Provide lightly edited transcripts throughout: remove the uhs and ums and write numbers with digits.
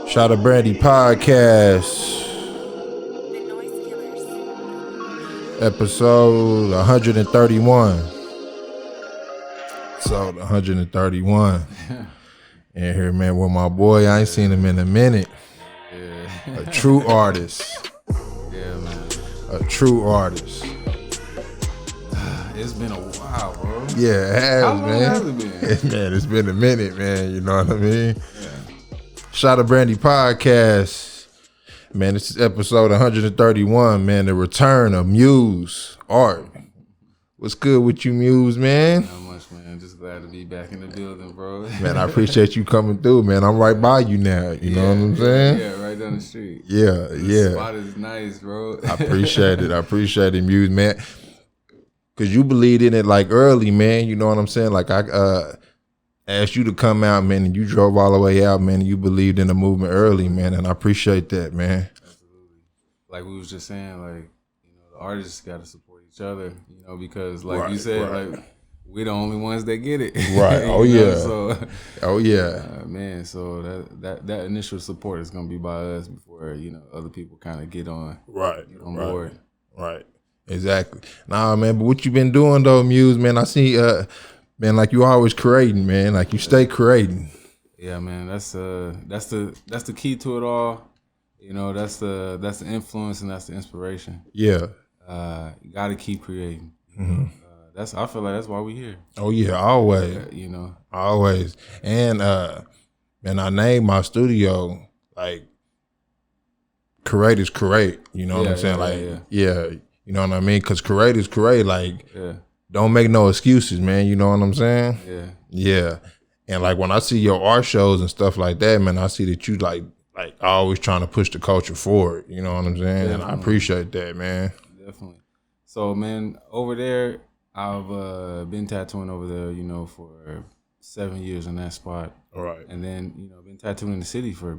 Shot of Brandy podcast. Episode 131. Episode 131. And here, man, with my boy. I ain't seen him in a minute. Yeah. A true artist. Yeah, man. A true artist. It's been a while, bro. Yeah, it has, How long man. has it been? Man, it's been a minute, man. You know what I mean? Yeah. Shot of Brandy podcast. Man, this is episode 131, man. The return of Muse art. What's good with you, Muse, man? Not much, man. Just glad to be back in the building, bro. Man, I appreciate you coming through, man. I'm right by you now. You know what I'm saying? Yeah, right down the street. Yeah. The spot is nice, bro. I appreciate it. I appreciate it, Muse, man. Cause you believed in it like early, man. You know what I'm saying? Like I asked you to come out, man, and you drove all the way out, man, and you believed in the movement early, man, and I appreciate that, man. Absolutely. Like we was just saying, like, you know, the artists got to support each other, you know, because like you said, like we the only ones that get it. Right. Oh yeah. So, oh yeah. Man. So that initial support is gonna be by us before, you know, other people kind of get on board. Right. Exactly. Nah, man. But what you been doing though, Muse, man? I see, man, like you always creating, man. Like you stay creating. Yeah, man. That's the key to it all. You know, that's the influence and that's the inspiration. Yeah. You got to keep creating. Mm-hmm. I feel like that's why we here. Oh yeah, always. You know, always. And man, I named my studio like Curators Curate. You know what I'm saying? Yeah. You know what I mean? Because curators create, like, don't make no excuses, man. You know what I'm saying? Yeah. And, like, when I see your art shows and stuff like that, man, I see that you, like always trying to push the culture forward. You know what I'm saying? Definitely. And I appreciate that, man. Definitely. So, man, over there, I've been tattooing over there, you know, for 7 years in that spot. All right. And then, you know, been tattooing in the city for,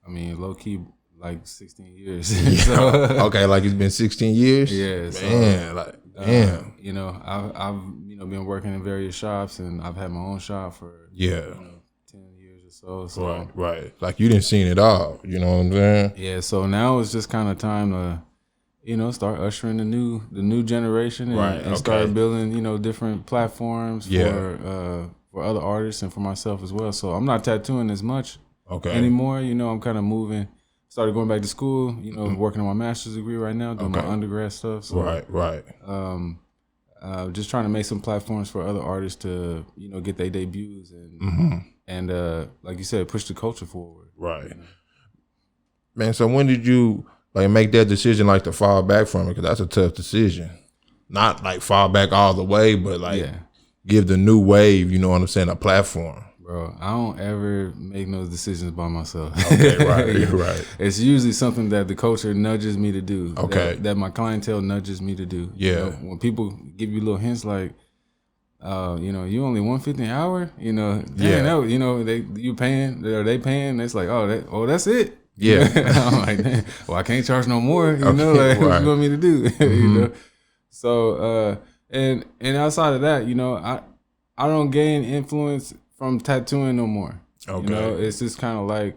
I mean, low-key, like 16 years. Yeah. So, okay, like it's been 16 years? Yeah. So, man, like, damn. You know, I've you know, been working in various shops and I've had my own shop for, you know, 10 years or so. So Right. Like you didn't seen it all, you know what I'm saying? Yeah, so now it's just kind of time to, you know, start ushering the new generation and start building, you know, different platforms for other artists and for myself as well. So I'm not tattooing as much anymore. You know, I'm kind of moving. Started going back to school, you know, working on my master's degree right now, doing my undergrad stuff. So, right. Just trying to make some platforms for other artists to, you know, get their debuts and like you said, push the culture forward. Right. You know? Man, so when did you like make that decision, like to fall back from it? Because that's a tough decision. Not like fall back all the way, but like give the new wave, you know what I'm saying, a platform. Bro, I don't ever make those decisions by myself. Okay, right. It's usually something that the culture nudges me to do. Okay. That my clientele nudges me to do. Yeah. You know, when people give you little hints like, you know, you only $150 an hour, you know, you know, they paying, it's like, that's it. Yeah. I'm like, man, well, I can't charge no more, you know, like what you want me to do? You know? So and outside of that, you know, I don't gain influence from tattooing no more. Okay. You know, it's just kind of like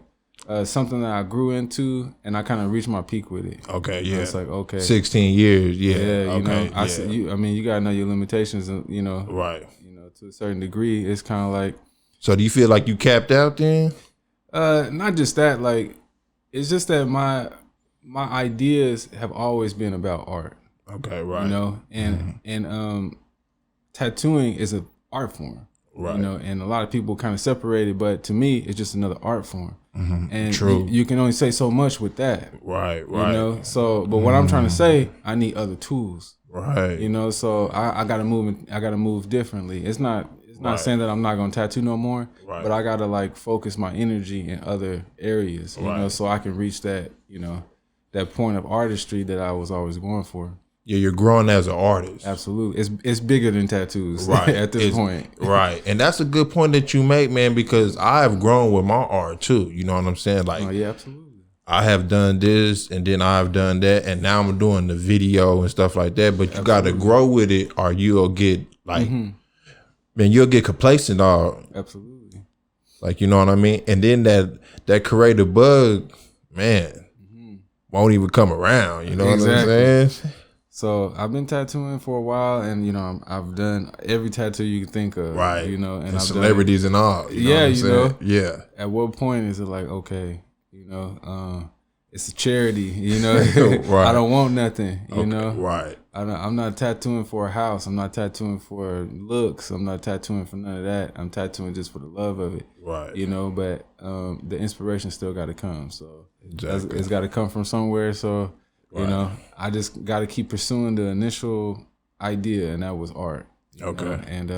something that I grew into, and I kind of reached my peak with it. Okay, you know, it's like 16 years, you know, I mean, you gotta know your limitations, you know. Right. You know, to a certain degree, it's kind of like. So, do you feel like you capped out then? Not just that. Like, it's just that my ideas have always been about art. Okay, right. You know, and tattooing is an art form. Right. You know, and a lot of people kind of separate it, but to me, it's just another art form. And True. You can only say so much with that. Right. You know, so, but what I'm trying to say, I need other tools. Right. You know, so I gotta move differently. It's not saying that I'm not gonna tattoo no more, but I gotta like focus my energy in other areas, you know, so I can reach that, you know, that point of artistry that I was always going for. Yeah, you're growing as an artist. Absolutely. It's bigger than tattoos at this point. Right. And that's a good point that you make, man, because I've grown with my art too. You know what I'm saying? Like, yeah, absolutely. I have done this and then I've done that and now I'm doing the video and stuff like that. But you got to grow with it or you'll get like, man, you'll get complacent. Absolutely. Like, you know what I mean? And then that creative bug, man, won't even come around. You know what I'm saying? So I've been tattooing for a while, and you know I've done every tattoo you can think of, right? You know, and I've celebrities done, and all. You know, yeah. At what point is it like, okay, you know, it's a charity, you know? Right. I don't want nothing, you know? Right. I'm not tattooing for a house. I'm not tattooing for looks. I'm not tattooing for none of that. I'm tattooing just for the love of it, right? You know, but the inspiration still got to come. So it's got to come from somewhere. So. Right. You know, I just got to keep pursuing the initial idea, and that was art. Okay. Know? And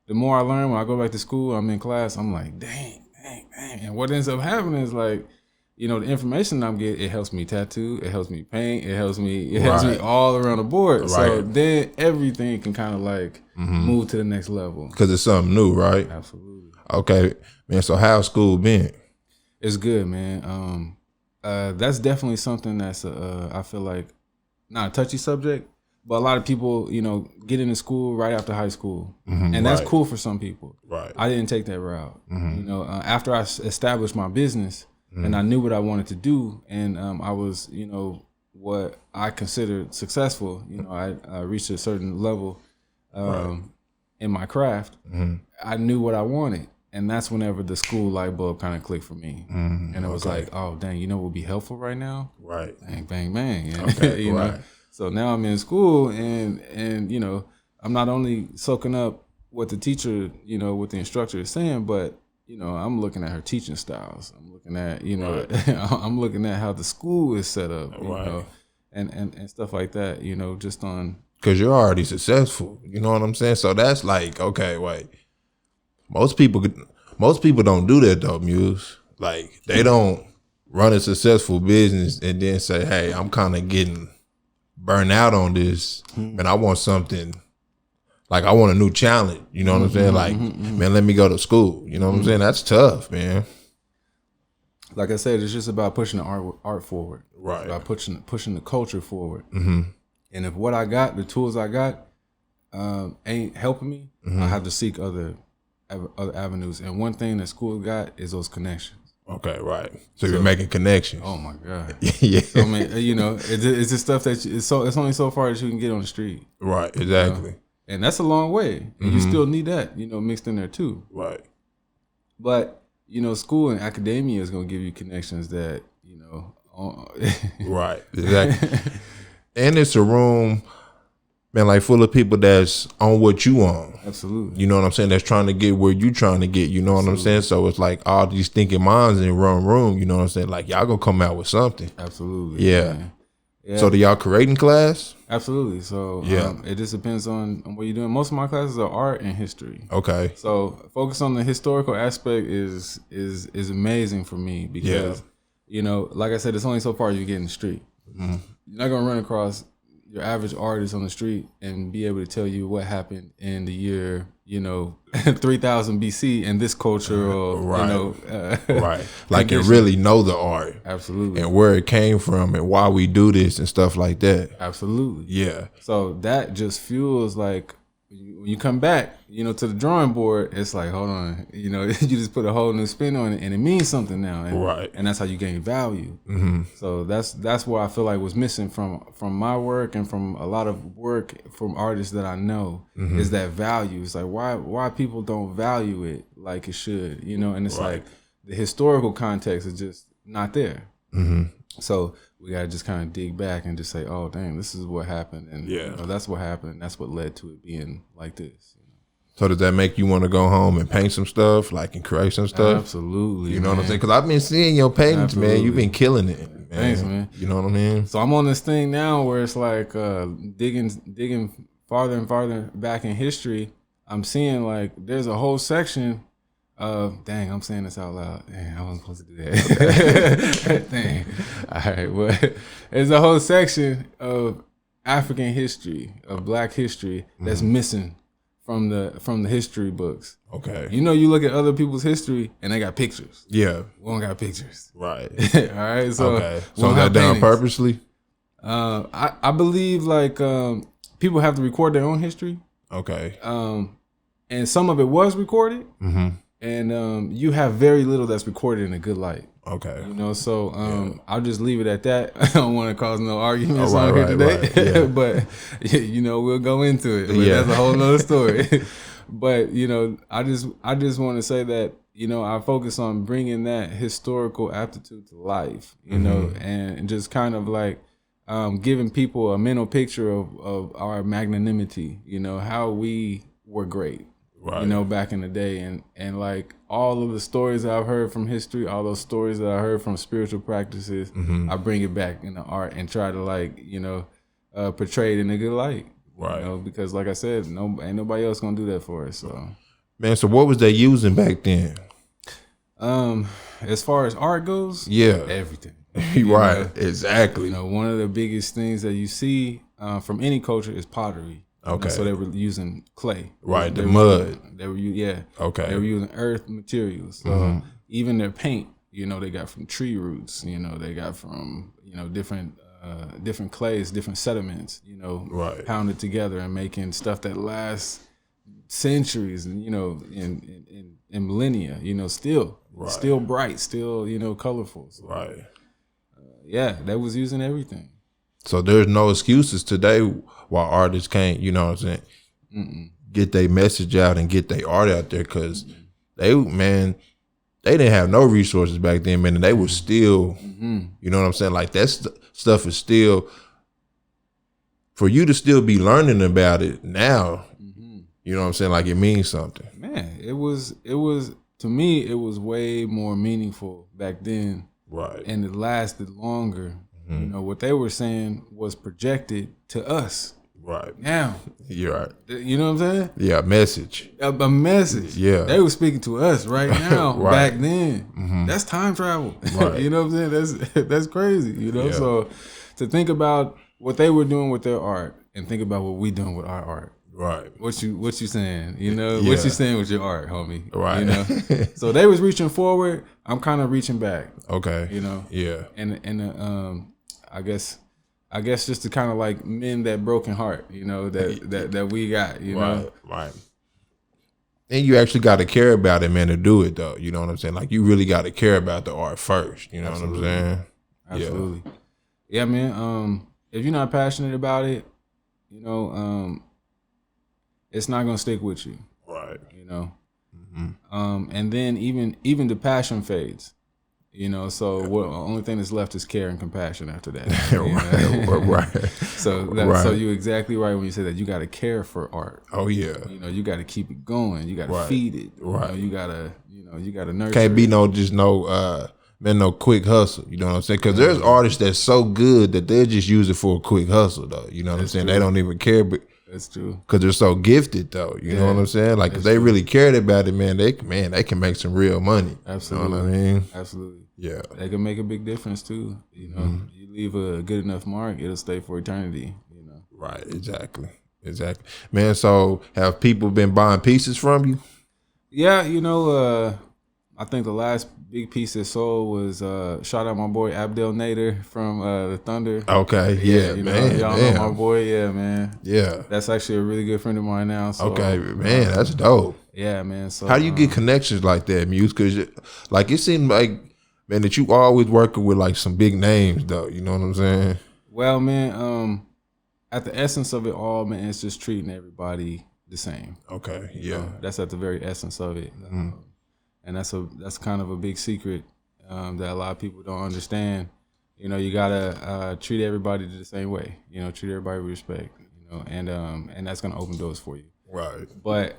the more I learn, when I go back to school, I'm in class, I'm like, dang. And what ends up happening is like, you know, the information I'm getting, it helps me tattoo, it helps me paint, it helps me all around the board. Right. So then everything can kind of like move to the next level. Because it's something new, right? Absolutely. Okay, man. So how's school been? It's good, man. That's definitely something that's I feel like not a touchy subject, but a lot of people, you know, get into school right after high school, and that's cool for some people. Right. I didn't take that route. You know, after I established my business and I knew what I wanted to do, and I was, you know, what I considered successful. You know, I reached a certain level in my craft. I knew what I wanted. And that's whenever the school light bulb kind of clicked for me. And it was like, oh, dang, you know what would be helpful right now? Right. Bang, bang, bang. You know? So now I'm in school and, you know, I'm not only soaking up what the teacher, you know, what the instructor is saying, but, you know, I'm looking at her teaching styles. I'm looking at, you know, I'm looking at how the school is set up, you know, and stuff like that, you know, just on. Because you're already successful. You know what I'm saying? So that's like, okay, wait. Most people don't do that though, Muse. Like they don't run a successful business and then say, "Hey, I'm kind of getting burnt out on this, and I want something. Like I want a new challenge." You know what I'm saying? Like, man, let me go to school. You know what I'm saying? That's tough, man. Like I said, it's just about pushing the art forward, right? About pushing the culture forward. And if what I got, the tools I got, ain't helping me, I have to seek other avenues. And one thing that school got is those connections. Okay, right. So you're making connections. Oh my God. Yeah. So, I mean, you know, it's just stuff that it's only so far that you can get on the street. Right. Exactly. You know? And that's a long way. And you still need that, you know, mixed in there too. Right. But, you know, school and academia is going to give you connections that, you know. Right. Exactly. And it's a room, man, like full of people that's on what you on. Absolutely. You know what I'm saying? That's trying to get where you trying to get. You know what I'm saying? So it's like all these thinking minds in one room. You know what I'm saying? Like y'all gonna come out with something. Absolutely. Yeah. So do y'all creating class? Absolutely. So it just depends on what you're doing. Most of my classes are art and history. Okay. So focus on the historical aspect is amazing for me because you know, like I said, it's only so far you get in the street. You're not gonna run across your average artist on the street and be able to tell you what happened in the year, you know, 3000 BC in this culture, or you know, right, like you really know the art, absolutely, and where it came from and why we do this and stuff like that. Absolutely, yeah. So that just fuels like when you come back, you know, to the drawing board, it's like, hold on, you know, you just put a whole new spin on it, and it means something now, and, and that's how you gain value. So that's what I feel like was missing from my work and from a lot of work from artists that I know is that value. It's like why people don't value it like it should, you know, and it's like the historical context is just not there. So we gotta just kind of dig back and just say, oh dang, this is what happened, and you know, that's what happened. That's what led to it being like this. You know? So does that make you want to go home and paint some stuff, like, and create some stuff? Absolutely. You know what I'm saying? Because I've been seeing your paintings, man. You've been killing it, man. Thanks, man. You know what I mean? So I'm on this thing now where it's like digging farther and farther back in history. I'm seeing like there's a whole section. Dang, I'm saying this out loud. Dang, I wasn't supposed to do that. Dang. All right, well, there's a whole section of African history, of Black history, that's missing from the history books. Okay. You know, you look at other people's history and they got pictures. Yeah. We don't got pictures. Right. All right. So so that done purposely? I believe like people have to record their own history. Okay. And some of it was recorded. and you have very little that's recorded in a good light. Okay. You know, so I'll just leave it at that. I don't want to cause no arguments on here today, yeah. But you know, we'll go into it. But that's a whole nother story. But you know, I just want to say that, you know, I focus on bringing that historical aptitude to life, you know, and just kind of like giving people a mental picture of our magnanimity, you know, how we were great, you know, back in the day. And like all of the stories that I've heard from history, all those stories that I heard from spiritual practices, I bring it back in the art and try to, like, you know, portray it in a good light. Right. You know, because like I said, ain't nobody else gonna do that for us. So, man, so what was they using back then? As far as art goes, everything. Right, exactly. You know, one of the biggest things that you see from any culture is pottery. Okay. So they were using clay. Right, the mud. They were They were using earth materials. So even their paint, you know, they got from tree roots. You know, they got from, you know, different clays, different sediments, you know, pounded together and making stuff that lasts centuries and, you know, in millennia, you know, still bright, still, you know, colorful. So, they was using everything. So there's no excuses today why artists can't, you know what I'm saying, get their message out and get their art out there, because they didn't have no resources back then, man, and they were still, you know what I'm saying? Like, that stuff is still, for you to still be learning about it now, you know what I'm saying? Like, it means something. Man, it was, to me, it was way more meaningful back then. Right. And it lasted longer. You know, what they were saying was projected to us. Right. Now. You're right. You know what I'm saying? Yeah, a message. A message. Yeah. They were speaking to us right now. Back then. That's time travel. Right. You know what I'm saying? That's crazy. You know? Yeah. So to think about what they were doing with their art and think about what we doing with our art. Right. What you saying? You know, what you saying with your art, homie? Right. You know. So they was reaching forward. I'm kind of reaching back. Okay. You know. Yeah. And I guess just to kind of like mend that broken heart, you know, that we got, you know. Right. And you actually got to care about it, man, to do it, though. You know what I'm saying? Like, you really got to care about the art first. You know what I'm saying? Absolutely. Yeah, man. If you're not passionate about it, you know, it's not gonna stick with you. Right. You know. And then even the passion fades. You know, so the only thing that's left is care and compassion after that. Right. So you're exactly right when you say that. You got to care for art. Oh yeah. You know, you got to keep it going. You got to feed it. Right. You got to nurture. Can't be no quick hustle. You know what I'm saying? Because there's artists that's so good that they just use it for a quick hustle, though. You know what I'm saying? True. They don't even care, but that's true. Because they're so gifted, though. You know what I'm saying? Like, if they really cared about it, man, they can make some real money. Absolutely. You know what I mean? Absolutely. Yeah. They can make a big difference too. You know, you leave a good enough mark, it'll stay for eternity. You know. Right. Exactly. Man, so have people been buying pieces from you? Yeah. You know, I think the last big piece that sold was shout out my boy Abdel Nader from the Thunder. Okay, yeah, you know, man. Y'all know my boy, yeah, man. Yeah. That's actually a really good friend of mine now. So, okay, man, that's dope. Yeah, man. So how do you get connections like that, Muse? Because like, it seemed like, man, that you always working with like some big names, though. You know what I'm saying? Well, man, at the essence of it all, man, it's just treating everybody the same. Okay, You know, that's at the very essence of it. And that's kind of a big secret that a lot of people don't understand. You know, you gotta treat everybody the same way. You know, treat everybody with respect. You know, and that's gonna open doors for you. Right. But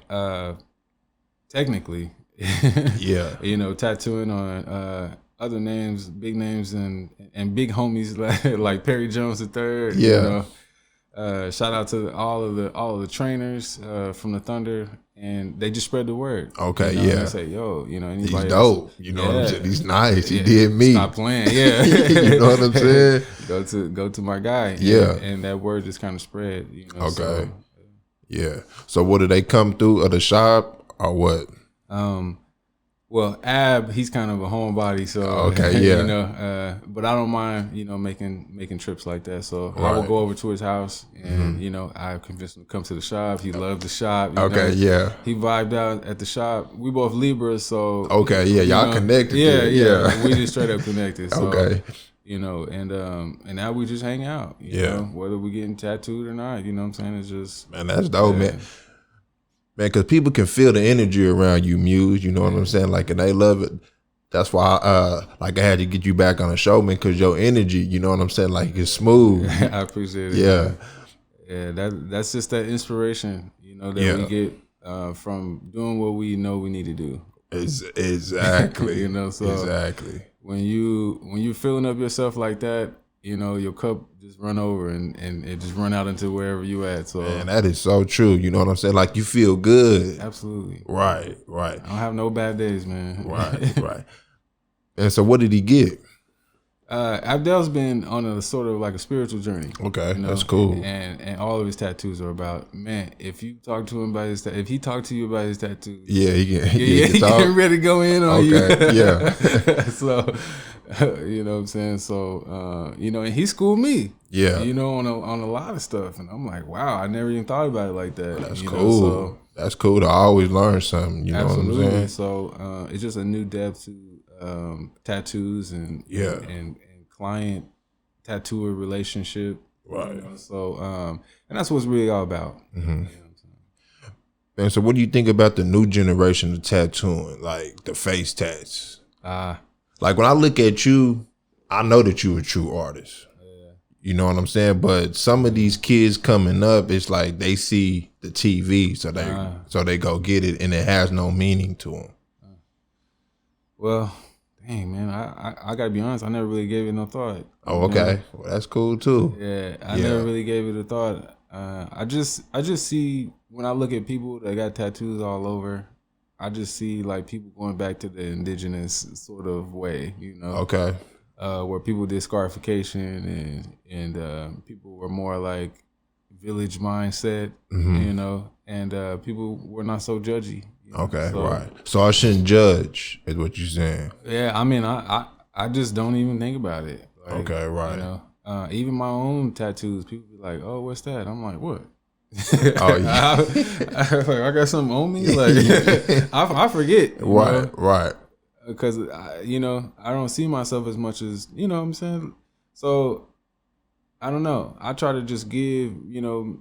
technically, you know, tattooing on other names, big names, and big homies like Perry Jones III. Yeah. You know, shout out to all of the trainers from the Thunder. And they just spread the word. Okay, you know, They say, yo, you know, anybody he's dope. Else, you know what I'm saying? He's nice. He did me. Stop playing. Yeah. You know what I'm saying? Go to my guy. Yeah. And that word just kind of spread. You know, okay. So, yeah. So what, do they come through at the shop or what? Well, Ab, he's kind of a homebody, so okay, yeah, you know. But I don't mind, you know, making trips like that. So I will go over to his house, and you know, I convinced him to come to the shop. He loved the shop. You know? Yeah. He vibed out at the shop. We both Libras, so okay, yeah, y'all connected. Yeah. We just straight up connected. So, okay. You know, and now we just hang out. You know, whether we getting tattooed or not. You know what I'm saying? It's just man, that's dope, man. Man, because people can feel the energy around you, Muse. You know what I'm saying? Like, and they love it. That's why, like, I had to get you back on the show, man, because your energy, you know what I'm saying? Like, it's smooth. I appreciate it. Yeah. Man. Yeah, that's just that inspiration, you know, that we get from doing what we know we need to do. Exactly. You know, so exactly. When you're filling up yourself like that, you know, your cup just run over and it just run out into wherever you at. So man, that is so true. You know what I'm saying? Like, you feel good. Absolutely. Right. I don't have no bad days, man. Right. And so what did he get? Abdel's been on a sort of like a spiritual journey. Okay, you know? That's cool. And all of his tattoos are about, man, if you talk to him about if he talked to you about his tattoos, he can get ready to go in on you. Yeah. So, you know what I'm saying? So, you know, and he schooled me. Yeah. You know, on a lot of stuff. And I'm like, wow, I never even thought about it like that. That's you cool. Know? So, that's cool to always learn something. You absolutely. know what I'm saying? So it's just a new depth to tattoos and client tattooer relationship. Right. You know? So and that's what it's really all about. Mm-hmm. You know what I'm saying? And so what do you think about the new generation of tattooing, like the face tats? Like, when I look at you, I know that you're a true artist. You know what I'm saying? But some of these kids coming up, it's like they see the TV, so they go get it, and it has no meaning to them. Well, dang, man, I gotta be honest. I never really gave it no thought. Oh, okay. Well, that's cool too. Yeah, I never really gave it a thought. I just see, when I look at people that got tattoos all over, I just see like people going back to the indigenous sort of way, you know. Okay. Where people did scarification and people were more like village mindset, you know, and people were not so judgy. Okay, so, right. So I shouldn't judge, is what you're saying. Yeah, I mean, I just don't even think about it. Like, okay, right. You know, even my own tattoos, people be like, "Oh, what's that?" I'm like, "What?" Oh yeah. I got something on me. Like I forget. Right. Because you know, I don't see myself as much as, you know what I'm saying. So I don't know. I try to just give, you know,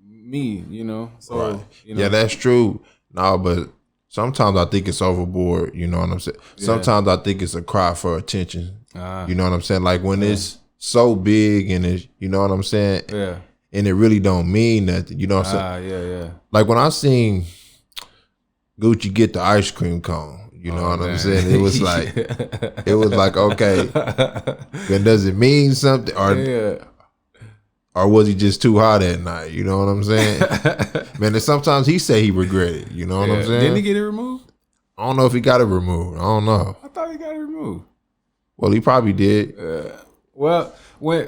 me, you know. So you know. Yeah, that's true. No, but sometimes I think it's overboard. You know what I'm saying? Yeah. Sometimes I think it's a cry for attention. You know what I'm saying? Like, when it's so big and it's, you know what I'm saying? Yeah. And it really don't mean nothing. You know what I'm saying? Yeah. Like, when I seen Gucci get the ice cream cone, you know what I'm saying? It was like, okay, then does it mean something, or was he just too hot that night? You know what I'm saying? Man, and sometimes he say he regretted. You know what I'm saying? Didn't he get it removed? I don't know if he got it removed. I don't know. I thought he got it removed. Well, he probably did. Well,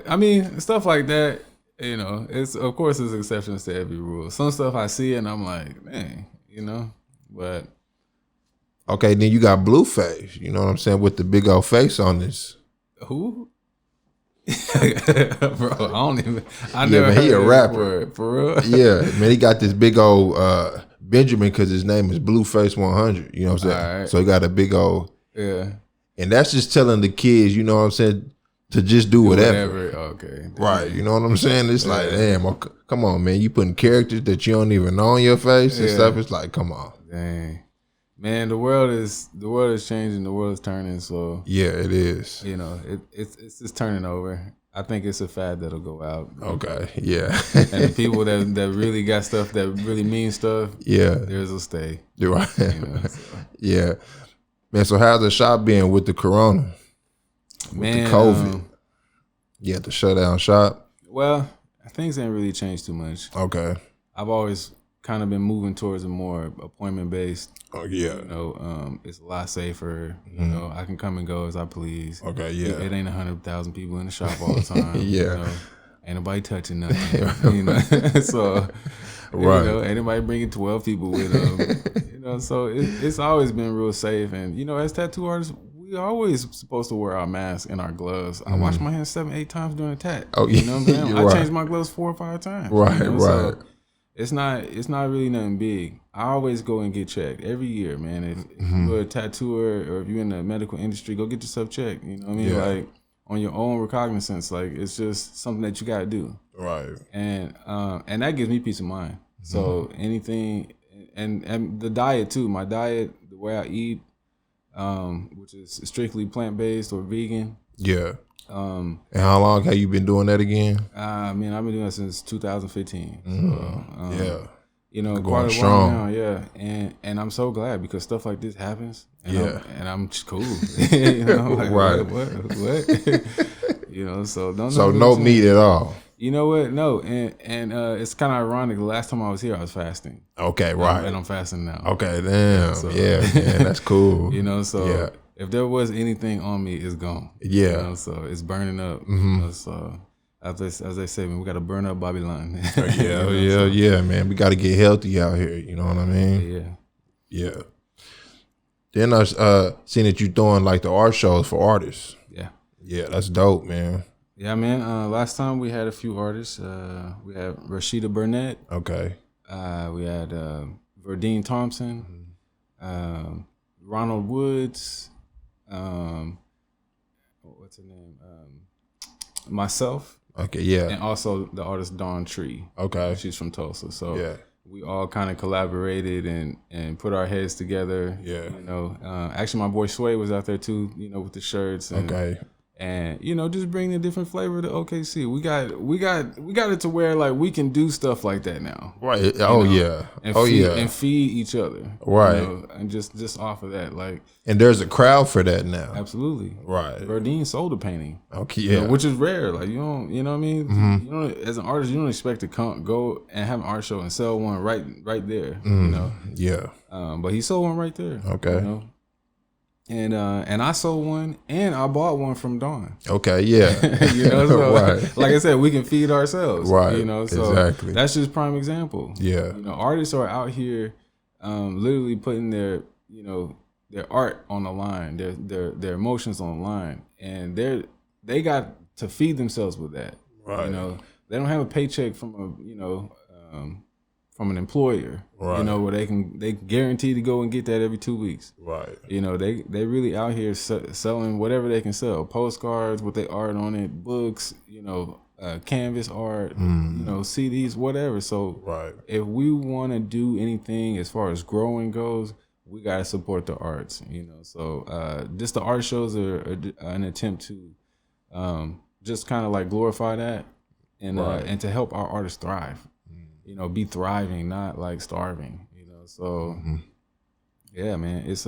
I mean, stuff like that, you know, of course there's exceptions to every rule. Some stuff I see and I'm like, man, you know, but. Okay, then you got Blueface, you know what I'm saying, with the big old face on this. Who? Bro, I never man, he a rapper. Word, for real? Yeah, man, he got this big old Benjamin, because his name is Blueface 100, you know what I'm saying? Right. So he got a big old, and that's just telling the kids, you know what I'm saying, to just do whatever. Okay. Right, you know what I'm saying? It's like, damn, come on, man, you putting characters that you don't even know on your face and stuff. It's like, come on. Dang. Man, the world is changing. The world is turning. So yeah, it is. You know, it's just turning over. I think it's a fad that'll go out. Okay, yeah. And the people that really got stuff, that really mean stuff, theirs will stay. You're right. You know, so. Yeah, man. So how's the shop been with the corona, with the COVID? You had to shut down shop. Well, things ain't really changed too much. Okay. I've always kind of been moving towards a more appointment based. Oh yeah. You know, it's a lot safer. You know, I can come and go as I please. Okay, yeah. It ain't 100,000 people in the shop all the time. Yeah. You know? Ain't nobody touching nothing. You know, so right. You know, ain't nobody bringing 12 people with them. You know, so it's always been real safe. And, you know, as tattoo artists, we always supposed to wear our mask and our gloves. I wash my hands 7-8 times during a tat. Oh, you know what I'm saying? I right. changed my gloves 4 or 5 times. Right, you know? right. So it's not really nothing big. I always go and get checked every year, man. If you're a tattooer or if you're in the medical industry, go get yourself checked. You know what I mean? Like on your own recognizance, like it's just something that you got to do. Right. And that gives me peace of mind. So anything, and the diet too. My diet, the way I eat, which is strictly plant-based or vegan. Yeah. And how long have you been doing that again? I mean, I've been doing that since 2015. Yeah. You know, going quite a strong. while now, yeah. And I'm so glad because stuff like this happens. And I'm just cool. You know, like, right. What? You know, so don't. So no meat at all. You know what? No, and it's kind of ironic. The last time I was here, I was fasting. Okay, right. And I'm fasting now. Okay, damn. So, yeah, man, that's cool. You know, so if there was anything on me, it's gone. Yeah. You know, so it's burning up. You know, so as they say, man, we got to burn up Babylon. Yeah, man. We got to get healthy out here. You know what I mean? Yeah. Then I seen that you doing like the art shows for artists. Yeah, that's dope, man. Yeah, man. Last time we had a few artists. We had Rashida Burnett. Okay. We had Verdine Thompson, Ronald Woods. What's her name? Myself. Okay. Yeah. And also the artist Dawn Tree. Okay. She's from Tulsa. So we all kind of collaborated and put our heads together. Yeah. You know, actually my boy Sway was out there too. You know, with the shirts. And, and you know, just bring a different flavor to OKC. We got it to where like we can do stuff like that now. Right. And feed each other. Right. You know, and just off of that, like. And there's a crowd for that now. Absolutely. Right. Verdine sold a painting. Okay. Yeah. You know, which is rare. Like you know what I mean. You know, as an artist, you don't expect to go and have an art show and sell one right there. You know. Yeah. But he sold one right there. Okay. You know? And I sold one and I bought one from Dawn. Okay, yeah. You know, so like I said, we can feed ourselves. Right. You know, so that's just prime example. Yeah. You know, artists are out here literally putting their art on the line, their emotions on the line. And they got to feed themselves with that. Right. You know, they don't have a paycheck from from an employer, you know, where they guarantee to go and get that every 2 weeks. Right. You know, they really out here selling whatever they can sell, postcards with their art on it, books, you know, canvas art, you know, CDs, whatever. So if we want to do anything as far as growing goes, we got to support the arts, you know. So just the art shows are an attempt to just kind of like glorify that and to help our artists thrive. You know, be thriving, not like starving. You know, so yeah, man, it's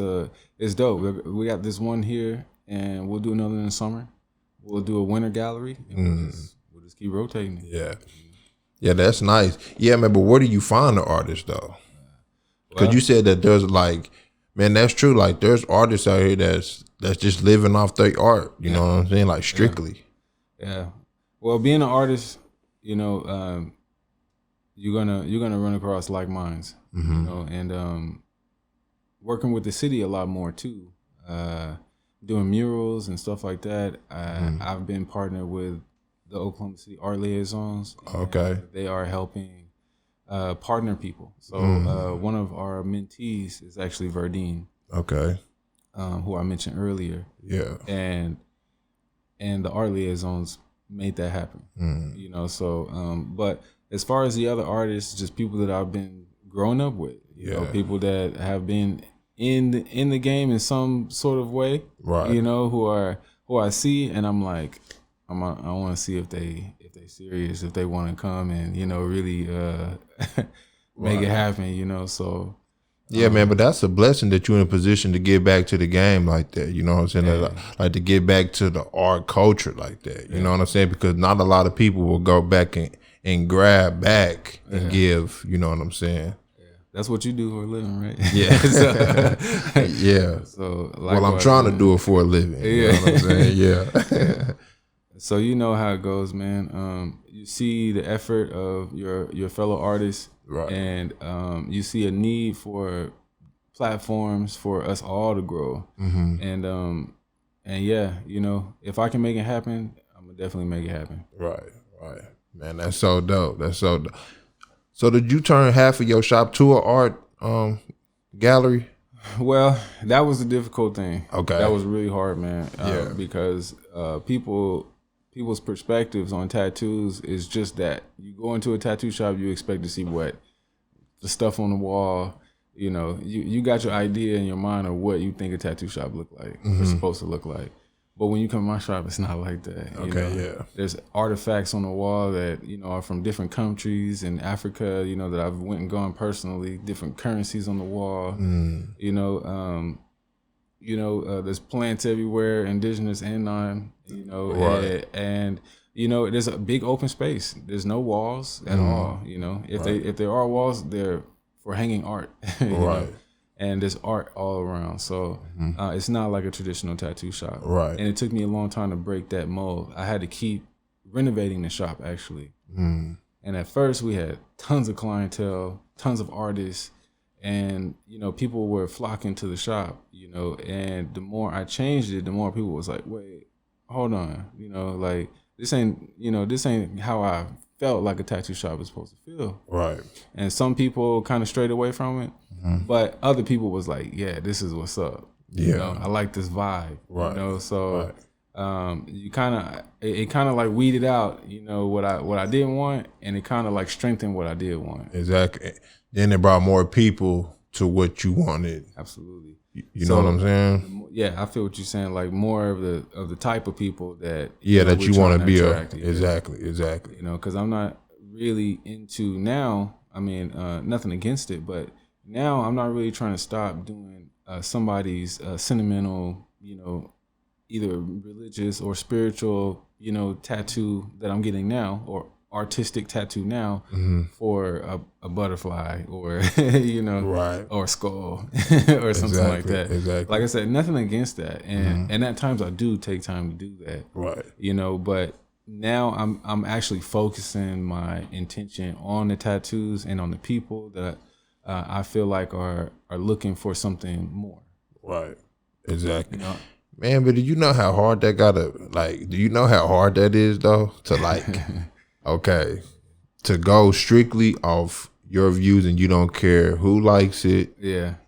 dope. We got this one here, and we'll do another in the summer. We'll do a winter gallery, and we'll just keep rotating it. Yeah, that's nice. Yeah, man, but where do you find the artists though? Because you said that there's like, man, that's true. Like, there's artists out here that's just living off their art. You know what I'm saying? Like strictly. Yeah. Well, being an artist, you know. You're gonna run across like minds, you know, and working with the city a lot more too, doing murals and stuff like that. I've been partnered with the Oklahoma City Art Liaisons. Okay, they are helping partner people. So one of our mentees is actually Verdine. Okay, who I mentioned earlier. Yeah, and the Art Liaisons made that happen. You know, so but. As far as the other artists, just people that I've been growing up with, you know, people that have been in the game in some sort of way, right? You know, who I see, and I'm like, I want to see if they serious, if they want to come and you know really make it happen, you know. So yeah, man, but that's a blessing that you're in a position to get back to the game like that. You know what I'm saying? Yeah. Like to get back to the art culture like that. You know what I'm saying? Because not a lot of people will go back and grab back and give, you know what I'm saying? Yeah. That's what you do for a living, right? Yeah. Yeah. So well, I'm trying to do it for a living. You know what I'm saying? Yeah. So you know how it goes, man. You see the effort of your fellow artists, right? And you see a need for platforms for us all to grow. And yeah, you know, if I can make it happen, I'm gonna definitely make it happen. Right. Man, that's so dope. That's so dope. So did you turn half of your shop to an art gallery? Well, that was the difficult thing. Okay. That was really hard, man. Because people's perspectives on tattoos is just that. You go into a tattoo shop, you expect to see what? The stuff on the wall. You know, you got your idea in your mind of what you think a tattoo shop look like, or supposed to look like. But when you come to my shop, it's not like that. Okay, you know? There's artifacts on the wall that, you know, are from different countries in Africa, you know, that I've went and gone personally, different currencies on the wall. You know, there's plants everywhere, indigenous and non, you know, and you know, there's a big open space. There's no walls at all, you know. If there are walls, they're for hanging art. You know? And there's art all around. So it's not like a traditional tattoo shop. And it took me a long time to break that mold. I had to keep renovating the shop, actually. And at first, we had tons of clientele, tons of artists, and, you know, people were flocking to the shop, you know. And the more I changed it, the more people was like, wait, hold on. You know, like, this ain't how I felt like a tattoo shop is supposed to feel. And some people kind of strayed away from it. But other people was like, yeah, this is what's up. You know, I like this vibe. You know, so you kind of it kind of like weeded out, you know, what I didn't want, and it kind of like strengthened what I did want. Exactly. Then it brought more people to what you wanted. Absolutely. You know what I'm saying? Yeah, I feel what you're saying. Like more of the type of people that that you want to be exactly. You know, because I'm not really into now. I mean, nothing against it, but now I'm not really trying to stop doing somebody's sentimental, you know, either religious or spiritual, you know, tattoo that I'm getting now, or artistic tattoo now for a butterfly or, you know, or a skull or something like that. Like I said, nothing against that. And at times I do take time to do that. You know, but now I'm actually focusing my intention on the tattoos and on the people that I feel like are looking for something more. Exactly. You know? Man, but do you know how hard that do you know how hard that is though? To like, okay, to go strictly off your views and you don't care who likes it.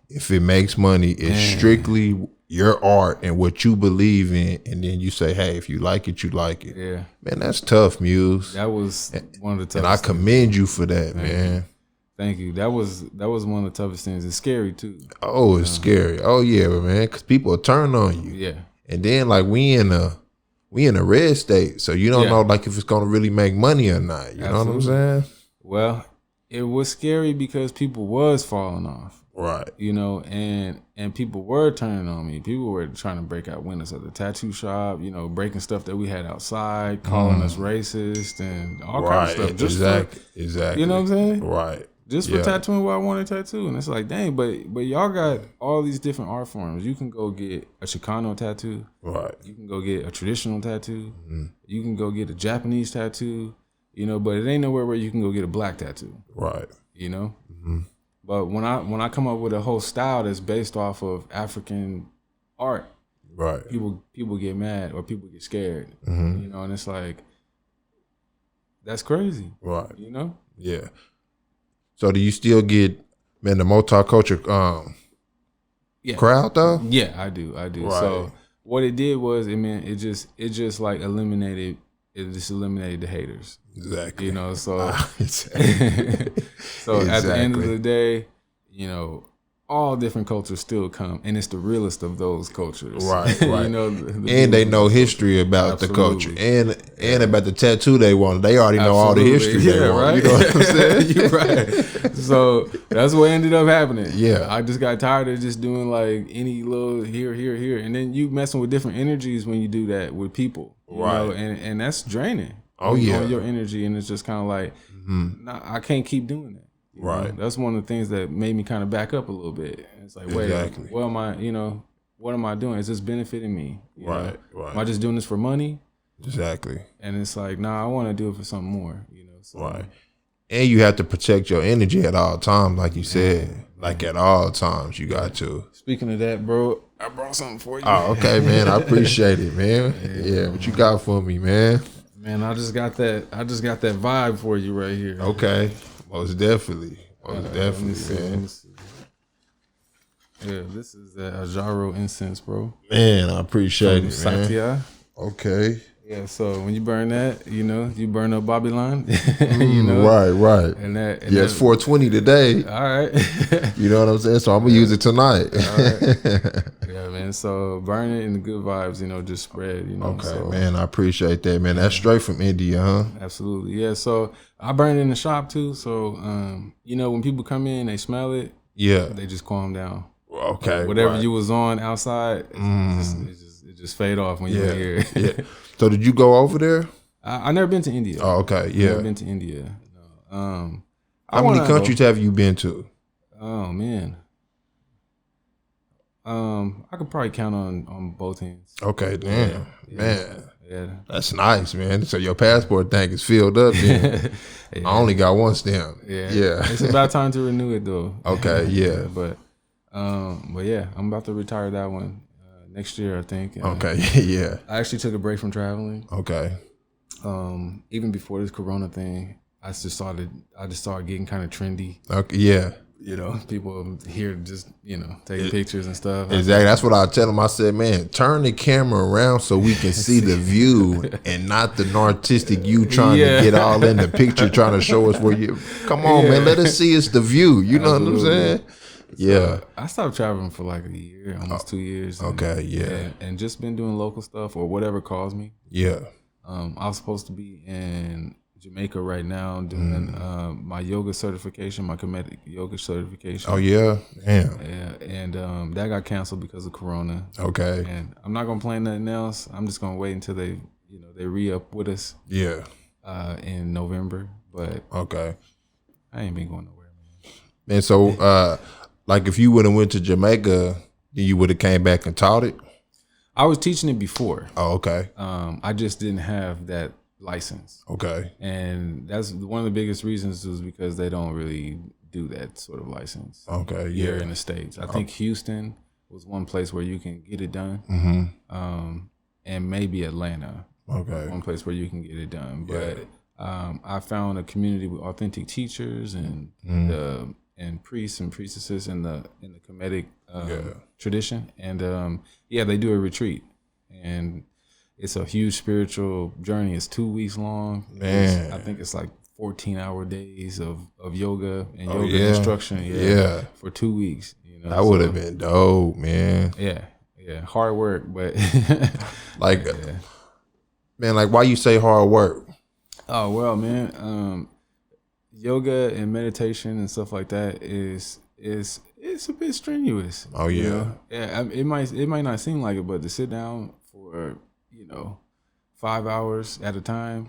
If it makes money, it's strictly your art and what you believe in, and then you say, hey, if you like it, you like it. Man, that's tough, Muse. That was one of the toughest. And I commend you for that, man. Thank you. That was one of the toughest things. It's scary too. Oh, it's scary. Oh yeah, man, because people will turn on you. And then like we in a red state, so you don't know like if it's gonna really make money or not. You know what I'm saying? Well, it was scary because people was falling off. You know, and people were turning on me. People were trying to break out windows of the tattoo shop, you know, breaking stuff that we had outside, calling us racist and all kinds of stuff. Exactly. You know what I'm saying? Just for tattooing what I wanted to tattoo. And it's like, dang, but y'all got all these different art forms. You can go get a Chicano tattoo. You can go get a traditional tattoo. You can go get a Japanese tattoo. You know, but it ain't nowhere where you can go get a black tattoo. You know? But when I come up with a whole style that's based off of African art, people get mad or people get scared. You know, and it's like, that's crazy. You know? So do you still get, man, the multicultural crowd though? Yeah, I do. So what it did was, it just like eliminated the haters. You know, so so at the end of the day, you know, all different cultures still come, and it's the realest of those cultures. You know, and they know history about the culture and about the tattoo they want. They already know all the history they want. You know what I'm saying? You're So that's what ended up happening. I just got tired of just doing like any little here, and then you messing with different energies when you do that with people. You know? And that's draining. On your energy, and it's just kind of like, nah, I can't keep doing that. You know? That's one of the things that made me kind of back up a little bit. It's like, wait, what am I? You know, what am I doing? Is this benefiting me? You know? Am I just doing this for money? And it's like, nah, I want to do it for something more. You know, so. And you have to protect your energy at all times, like you said. Like at all times, you got to. Speaking of that, bro, I brought something for you. Oh, okay, man. I appreciate it, man. Yeah, what you got for me, man? Man, I just got that vibe for you right here. Okay, most definitely, man. Yeah, this is the Ajaro incense, bro. Man, I appreciate it, man. Satya. Okay. Yeah, so when you burn that, you burn up Babylon. Right. And it's 420 today. All right. You know what I'm saying? So I'm gonna use it tonight. All right. Yeah, man. So burn it and the good vibes, just spread. Okay, so, man. I appreciate that, man. That's straight from India, huh? Absolutely. Yeah. So I burn it in the shop too. So when people come in, they smell it. Yeah. They just calm down. Okay. Whatever you was on outside, it just fade off when you're here. Yeah. So did you go over there? I never been to India. Oh, okay. Yeah. Never been to India. No. How many countries have you been to? Oh man. I could probably count on both hands. Okay, damn. Man. Yeah. That's nice, man. So your passport thing is filled up then. I only got one stamp. Yeah. It's about time to renew it though. Okay, yeah. But yeah, I'm about to retire that one next year, I think. Okay, yeah. I actually took a break from traveling. Okay. Even before this Corona thing, I just started getting kind of trendy. Okay, yeah. People here just, taking pictures and stuff. Exactly. That's what I tell them. I said, man, turn the camera around so we can see the view and not the narcissistic you trying to get all in the picture, trying to show us where you. Come on, man. Let us see it's the view. You know what I'm saying? Yeah. I stopped traveling for like a year, almost 2 years. And just been doing local stuff or whatever calls me. Yeah. I was supposed to be in Jamaica right now doing my yoga certification, my comedic yoga certification. Oh yeah, damn. Yeah, and that got canceled because of Corona. Okay. And I'm not gonna plan nothing else. I'm just gonna wait until they re-up with us. Yeah. In November, but okay. I ain't been going nowhere, man. And so, like, if you would have went to Jamaica, you would have came back and taught it. I was teaching it before. Oh, okay. I just didn't have that license. Okay. And that's one of the biggest reasons is because they don't really do that sort of license. Okay. Here in the States. I think Houston was one place where you can get it done. Mm-hmm. And maybe Atlanta. Okay. One place where you can get it done. But I found a community with authentic teachers and priests and priestesses in the Kemetic tradition. And they do a retreat. And it's a huge spiritual journey. It's 2 weeks long. Man. I think it's like 14-hour days of yoga and yoga instruction. For 2 weeks. That would have been dope, man. Yeah. Hard work, but like, man, like, why you say hard work? Oh well, man. Yoga and meditation and stuff like that is a bit strenuous. Oh yeah. Yeah. It might not seem like it, but to sit down for 5 hours at a time,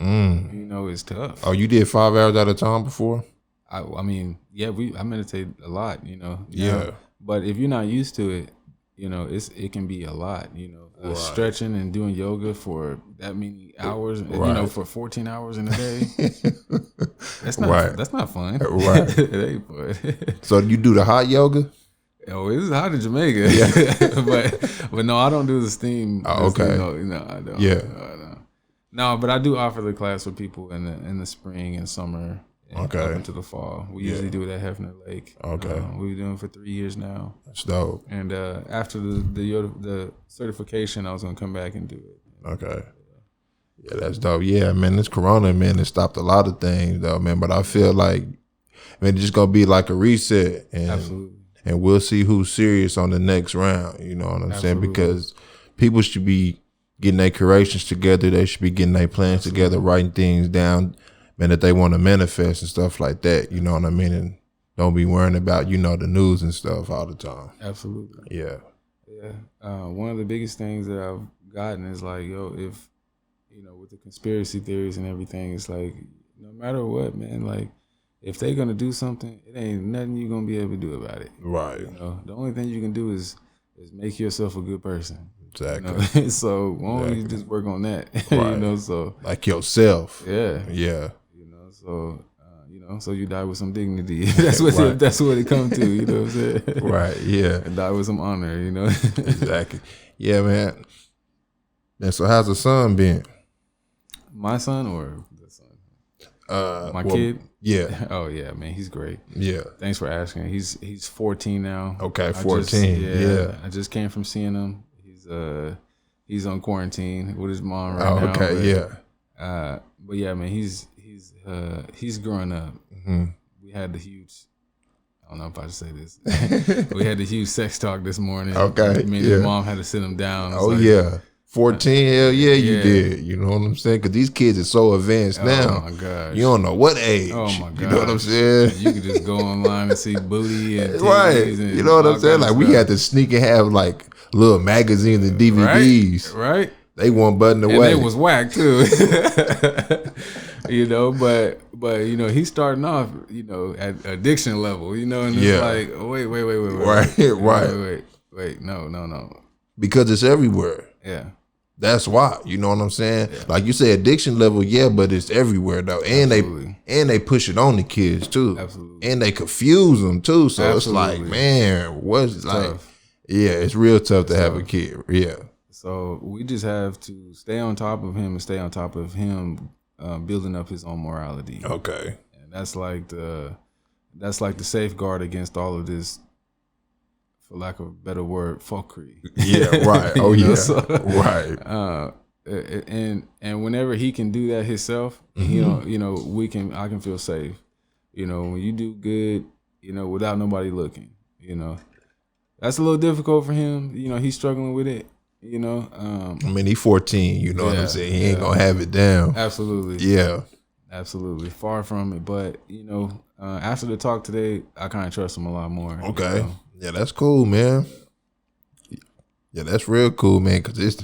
is tough. Oh, you did 5 hours at a time before? I mean, I meditate a lot, Yeah. But if you're not used to it, it can be a lot, Right. Stretching and doing yoga for that many hours, for 14 hours in a day. That's not fun. Right. It ain't fun. So you do the hot yoga? Oh, it's hot in Jamaica. Yeah. but no, I don't do the steam. Oh, okay. No, I don't. Yeah. No, but I do offer the class for people in the spring and summer. And okay. Up into the fall. We usually do it at Hefner Lake. Okay. We've been doing it for 3 years now. That's dope. And after the certification, I was gonna come back and do it. Okay. Yeah, that's dope. Yeah, man, this Corona, man, it stopped a lot of things, though, man. But I feel like, it's just gonna be like a reset, and absolutely. And we'll see who's serious on the next round. You know what I'm saying? Because people should be getting their curations together. They should be getting their plans together, writing things down, man, that they want to manifest and stuff like that. You know what I mean? And don't be worrying about, the news and stuff all the time. Absolutely. Yeah. Yeah. One of the biggest things that I've gotten is like, if, with the conspiracy theories and everything, it's like, no matter what, man, like, if they're going to do something, it ain't nothing you're going to be able to do about it. Right. The only thing you can do is make yourself a good person. Exactly. So why don't you just work on that? Right. So like yourself. Yeah. Yeah. So so you die with some dignity. That's what it comes to, you know what I'm saying? Right, yeah. And die with some honor, Exactly. Yeah, man. And so how's the son been? My son or the son? My kid? Yeah. Oh yeah, man, he's great. Yeah. Thanks for asking. He's 14 now. Okay, 14. Yeah. I just came from seeing him. He's on quarantine with his mom right now. Okay, but yeah, man, he's growing up. Mm-hmm. We had the huge. I don't know if I should say this. We had the huge sex talk this morning. Okay, Me and his mom had to sit him down. Oh yeah. 14, hell yeah, you did. You know what I'm saying? Because these kids are so advanced now. Oh my gosh. You don't know what age. Oh my gosh. You know what I'm saying? You could just go online and see booty and right. And you know what I'm saying? Like we had to sneak and have like little magazines and DVDs. Right. They one button away. And they was whack too. But he's starting off, at addiction level, and it's like, wait. Wait, no. Because it's everywhere. Yeah. That's why, you know what I'm saying? Yeah. Like you say, addiction level, but it's everywhere though, and they push it on the kids too. Absolutely. And they confuse them too. So It's like, man, what's like? Tough. Yeah, it's real tough to have a kid. Yeah. So we just have to stay on top of him and stay on top of him building up his own morality. Okay. And that's like the safeguard against all of this, for lack of a better word, fuckery. Yeah, right. Oh yeah, so, right. And whenever he can do that himself, mm-hmm. I can feel safe. When you do good, without nobody looking, that's a little difficult for him. He's struggling with it. I mean, he's 14. You know what I'm saying? He ain't gonna have it down. Absolutely. Yeah. Absolutely. Far from it, but after the talk today, I kind of trust him a lot more. Okay. Yeah, that's cool, man. Yeah, that's real cool, man. Cause it's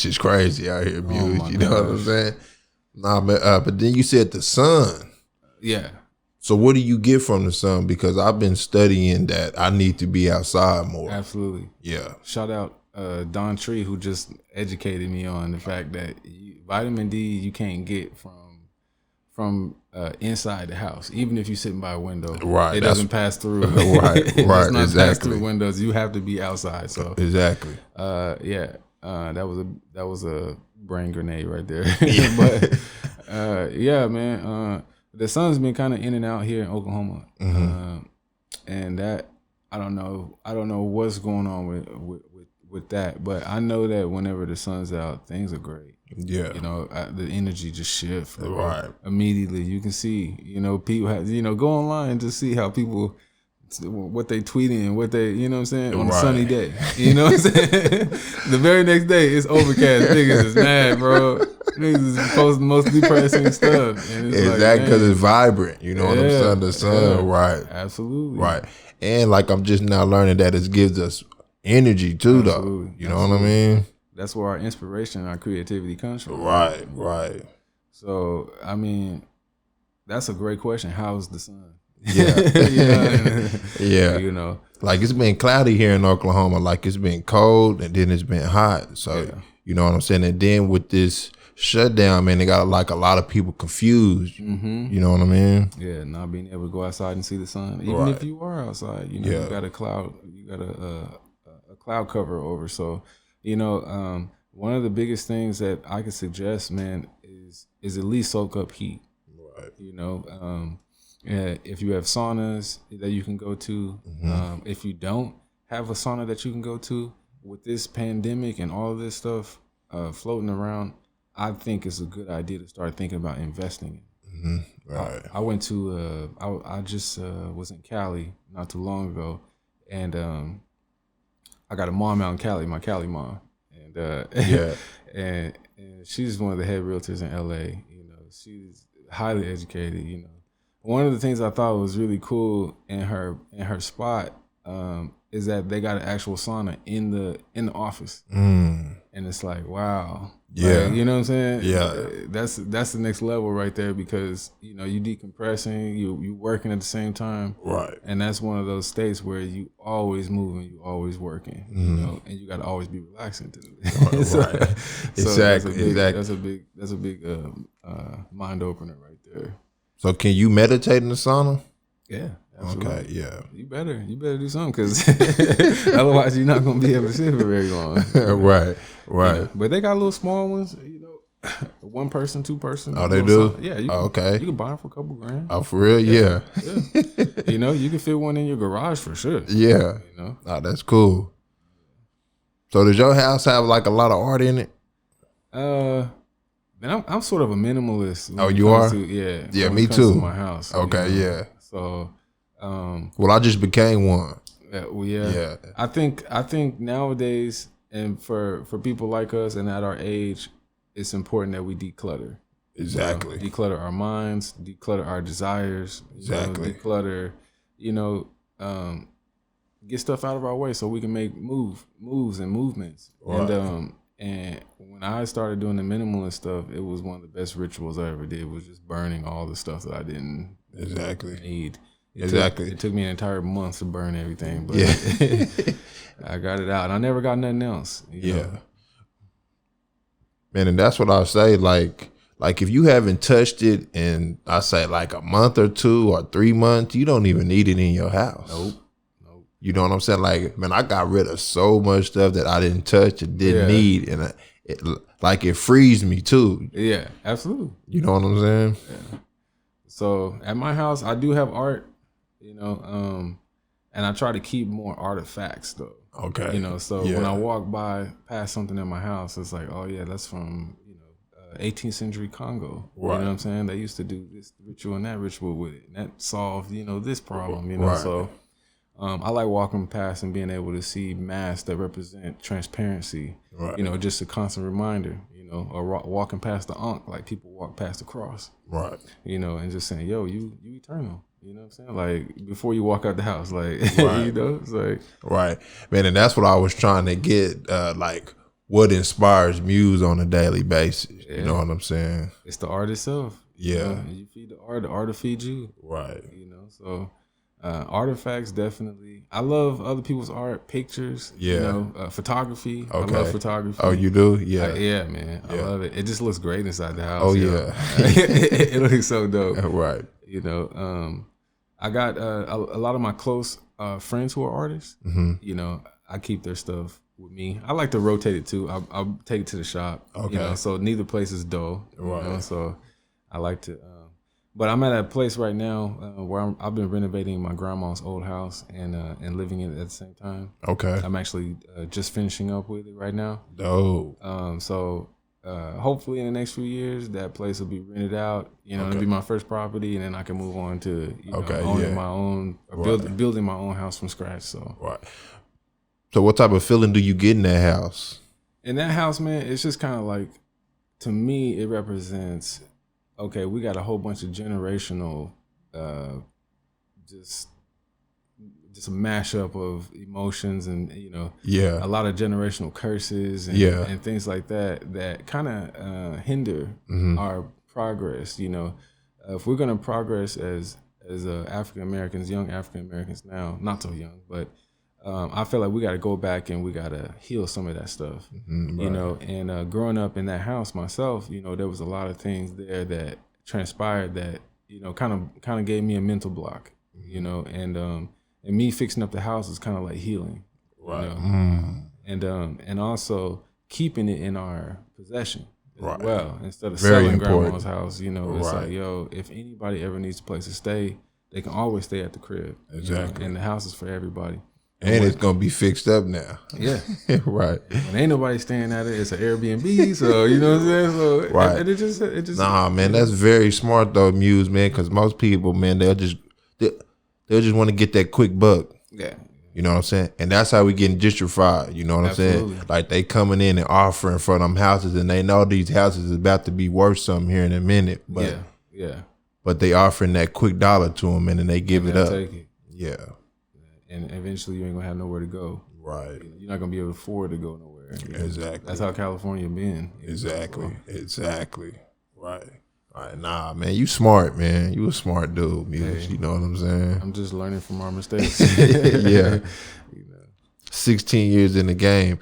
just crazy out here, Muse. You know what I'm saying? Nah, but then you said the sun. Yeah. So what do you get from the sun? Because I've been studying that I need to be outside more. Absolutely. Yeah. Shout out Don Tree, who just educated me on the fact that vitamin D you can't get from inside the house, even if you're sitting by a window. Right, it doesn't pass through. Right, it does not pass through windows. You have to be outside. So exactly. That was a brain grenade right there. But man, the sun's been kind of in and out here in Oklahoma, mm-hmm. And that I don't know what's going on with that, but I know that whenever the sun's out, things are great. Yeah, the energy just shifts right immediately. You can see, people have, go online to see how people, what they tweeting and what they, on a sunny day. You know what I'm saying? The very next day it's overcast. Niggas is mad, bro. Niggas is posting the most depressing stuff. And it's exactly, because it's vibrant. You know what I'm saying? The sun, right? Absolutely, right. And like I'm just now learning that it gives us energy too, though. You know what I mean? That's where our inspiration and our creativity comes from. Right. So, I mean, that's a great question. How's the sun? Yeah. Yeah. Like it's been cloudy here in Oklahoma. Like it's been cold and then it's been hot. So, you know what I'm saying? And then with this shutdown, man, they got like a lot of people confused. Mm-hmm. You know what I mean? Yeah, not being able to go outside and see the sun. Even if you are outside, you got a cloud, a cloud cover over. So, one of the biggest things that I could suggest, man, is at least soak up heat. Right. If you have saunas that you can go to, mm-hmm. If you don't have a sauna that you can go to, with this pandemic and all this stuff floating around, I think it's a good idea to start thinking about investing in. Mm-hmm. Right. I went to I just was in Cali not too long ago, and I got a mom out in Cali, my Cali mom, and and she's one of the head realtors in LA. She's highly educated. One of the things I thought was really cool in her spot is that they got an actual sauna in the office, and it's like, wow. Yeah, like, you know what I'm saying? Yeah, that's the next level right there, because you decompressing, you working at the same time, right? And that's one of those states where you always moving, you always working, and you got to always be relaxing too. Right. Exactly. That's a big mind opener right there. So can you meditate in the sauna? Yeah. Absolutely. Okay, yeah. You better do something, because otherwise you're not gonna be able to sit for very long. Right. You know? But they got little small ones, 1 person, 2 person. Oh, they do? Sauna. Yeah. You can buy them for a couple grand. Oh, for real? Yeah. You can fit one in your garage for sure. Yeah. Oh, that's cool. So does your house have like a lot of art in it? Man, I'm sort of a minimalist. Oh, you are? Yeah, me too. To my house. Okay, yeah. So, well, I just became one. Yeah. I think nowadays, and for people like us and at our age, it's important that we declutter. Exactly. Declutter our minds, declutter our desires. Exactly. Declutter, get stuff out of our way so we can make moves and movements. Right. And when I started doing the minimalist stuff, it was one of the best rituals I ever did, was just burning all the stuff that I didn't need. It took me an entire month to burn everything, but I got it out, and I never got nothing else. You know? Man, and that's what I say. Like if you haven't touched it in, I say like a month or 2 or 3 months, you don't even need it in your house. Nope. You know what I'm saying? Like, man, I got rid of so much stuff that I didn't touch and didn't need, and it frees me too. Yeah, absolutely. You know what I'm saying? Yeah. So at my house, I do have art, and I try to keep more artifacts though. Okay. So when I walk past something in my house, it's like, oh yeah, that's from 18th century Congo. Right. You know what I'm saying? They used to do this ritual and that ritual with it, and that solved this problem. Right. So. I like walking past and being able to see masks that represent transparency. Right. Just a constant reminder. Or walking past the Ankh, like people walk past the cross. Right. And just saying, yo, you eternal. You know what I'm saying? Like before you walk out the house, like right. it's like right, man. And that's what I was trying to get. Like what inspires Muse on a daily basis. Yeah. You know what I'm saying? It's the art itself. Yeah. You feed the art will feed you. Right. So. Artifacts, definitely. I love other people's art, pictures. Yeah. Photography. Okay. I love photography. Oh, you do? Yeah. Yeah, man. I love it. It just looks great inside the house. Oh yeah. It looks so dope. Right. I got a lot of my close friends who are artists. Mm-hmm. I keep their stuff with me. I like to rotate it too. I'll take it to the shop. Okay. So neither place is dull. Right. So I like to. But I'm at a place right now where I've been renovating my grandma's old house and living in it at the same time. Okay. I'm actually just finishing up with it right now. Dope. So hopefully in the next few years that place will be rented out. It'll be my first property, and then I can move on to owning my own, or building my own house from scratch. So. Right. So what type of feeling do you get in that house? In that house, man, it's just kind of like, to me, it represents. Okay, we got a whole bunch of generational, just a mashup of emotions, and a lot of generational curses and things like that kind of hinder our progress. If we're gonna progress as African Americans, young African Americans now, not so young, but I feel like we got to go back and we got to heal some of that stuff, right. And growing up in that house myself, there was a lot of things there that transpired that, kind of gave me a mental block, and me fixing up the house is kind of like healing, right. And also keeping it in our possession as well, instead of selling grandma's house, it's like, yo, if anybody ever needs a place to stay, they can always stay at the crib. Exactly. And the house is for everybody. And it's gonna be fixed up now. Yeah, right. And ain't nobody staying at it. It's an Airbnb, so you know what I'm saying. So right. And it just. Nah, man, that's very smart though, Muse, man. Because most people, man, they'll just want to get that quick buck. Yeah. You know what I'm saying? And that's how we getting gentrified. You know what Absolutely. I'm saying? Like they coming in and offering for them houses, and they know these houses is about to be worth something here in a minute. But yeah. But they offering that quick dollar to them, and then they give it up. Take it. Yeah. And eventually you ain't gonna have nowhere to go. Right. You're not gonna be able to afford to go nowhere. Exactly. That's how California been. Exactly. Right. All right. Nah, man, you smart, man. You a smart dude, Muse. You know what I'm saying? I'm just learning from our mistakes. Yeah. 16 years in the game.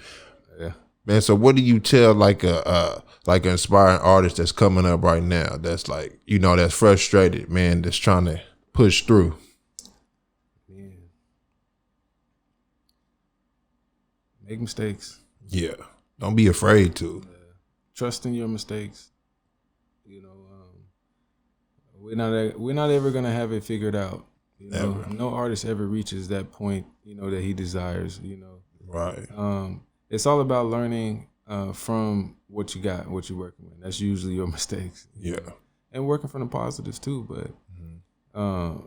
Yeah. Man, so what do you tell like a like an inspiring artist that's coming up right now that's like, you know, that's frustrated, man, that's trying to push through? Man. Make mistakes. Yeah. Don't be afraid to. Trust in your mistakes. You know, we're not ever gonna have it figured out. You know, no artist ever reaches that point, you know, that he desires, you know. Right. It's all about learning from what you got, what you're working with. That's usually your mistakes. Yeah. Know? And working from the positives too. But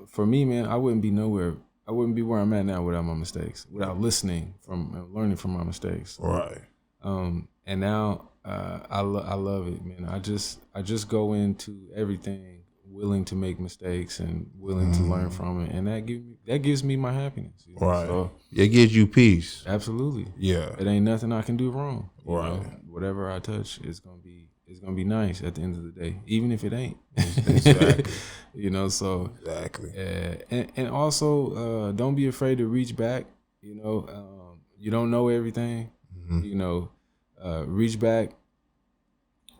for me, man, I wouldn't be where I'm at now without my mistakes, without listening from learning from my mistakes. Right. And now I love it, man. I just go into everything willing to make mistakes and willing to learn from it, and that gives me my happiness. You know? Right. So, it gives you peace. Absolutely. Yeah. It ain't nothing I can do wrong. Right. You know? Whatever I touch is gonna be nice at the end of the day, even if it ain't. Exactly. You know. So exactly. And also don't be afraid to reach back. You know, you don't know everything. You know, reach back.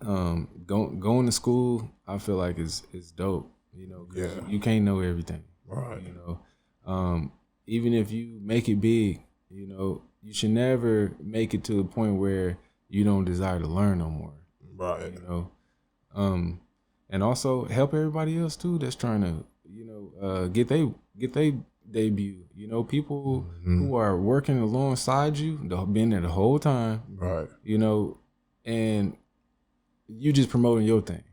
Going to school, I feel like is dope. You know, 'cause you can't know everything. Right. You know, even if you make it big, you know, you should never make it to a point where you don't desire to learn no more. Right. You know, and also help everybody else too that's trying to, you know, get they debut. You know, people who are working alongside you, been there the whole time. Right. You know, and you just promoting your thing.